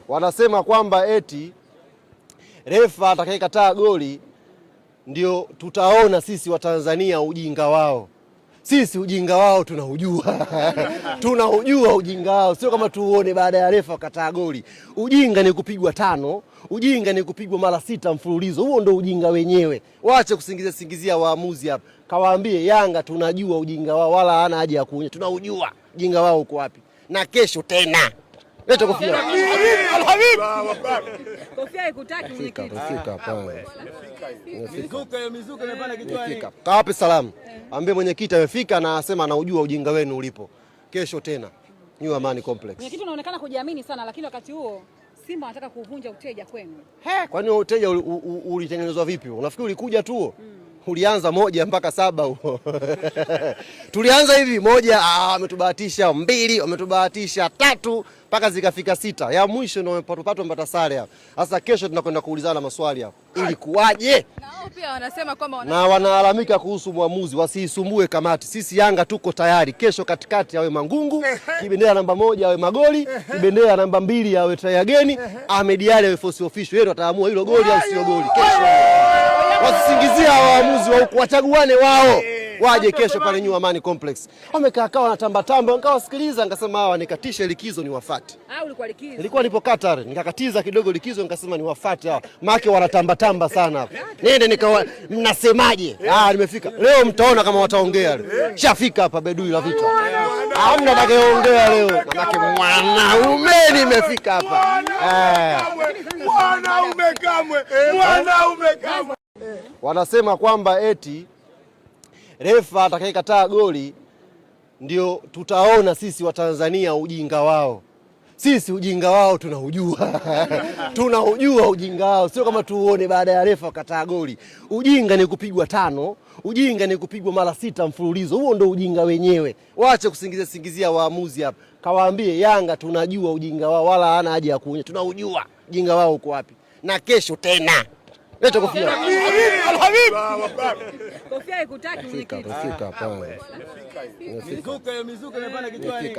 Wanasema kwamba eti refa atakayekataa goli ndio tutaona sisi wa Tanzania ujinga wao. Sisi ujinga wao tunaujua. Tunaujua ujinga wao, sio kama tuuone baada ya refa kataa goli. Ujinga ni kupigwa 5, ujinga ni kupigwa mara 6 mfululizo. Huo ndio ujinga wenyewe. Waache singizia waamuzi hapa. Kawaambie Yanga tunajua ujinga wao, wala hana haja ya kuonya. Tunaujua ujinga wao uko wapi. Na kesho tena. Leta kofia. Alhabib. Kofia ikutaki mwenyekiti. Fika hapa. Mizuka imepanda kichwani. Kawape salamu. Ambie mwenyekiti amefika na anasema anaujua ujinga wenu ulipo. Kesho tena. New Amani Complex. Mwenyekiti unaonekana kujiamini sana, lakini wakati huo Simba anataka kuvunja uteja kwenu. Kwani uteja ulitengenezwa vipi? Unafikiri ulikuja tu? Ulianza 1 mpaka 7 huo. Tulianza hivi 1, wametubahatisha 2, wametubahatisha 3 mpaka zikafika 6. Ya mwisho ndio mpata sare hapo. Sasa kesho tunakwenda kuulizana maswali hapo. Ilikuwaje? Na wao pia wanasema kwamba na wanalalamika kuhusu muamuzi, wasisumbue kamati. Sisi Yanga tuko tayari. Kesho katikati awe Mangungu, kibendera namba 1 awe Magoli, kibendera namba 2 awe Trayageni, Ahmed Ally awe force official. Yeye ndo ataamua hilo goli au sio goli. Kesho wasisingizia waamuzi wa huko, wachaguane wao. Waje kesho pale New Amani Complex. Wamekaa kaa wanatamba, nikawasikiliza nikasema hawa nikatisha likizo ni wafati. Ulikuwa likizo? Nilikuwa nipo Qatar, nikakatiza kidogo likizo nikasema ni wafati hawa. Maki wanatamba sana hapa. Nende mnasemaje? Nimefika. Leo mtaona kama wataongea leo. Shafika hapa Bedui la vita. Hamna atakayeongea leo. Manake mwanaume nimefika hapa. Mwanaume kamwe. Wanasema kwamba eti refa atakayekataa goli ndio tutaona sisi wa Tanzania ujinga wao. Sisi ujinga wao tunaujua. Tunaujua ujinga wao, sio kama tuuone baada ya refa kataa goli. Ujinga ni kupigwa 5, ujinga ni kupigwa mara 6 mfululizo. Huo ndio ujinga wenyewe. Waache singizia waamuzi hapa. Kawaambie Yanga tunajua ujinga wao, wala hana haja ya kuonya. Tunaujua ujinga wao uko wapi. Na kesho tena. Leta kofia. Alhabib. Kofia ikutaki mwenyekiti. Fika hapa. Mizuka imepanda kichwani.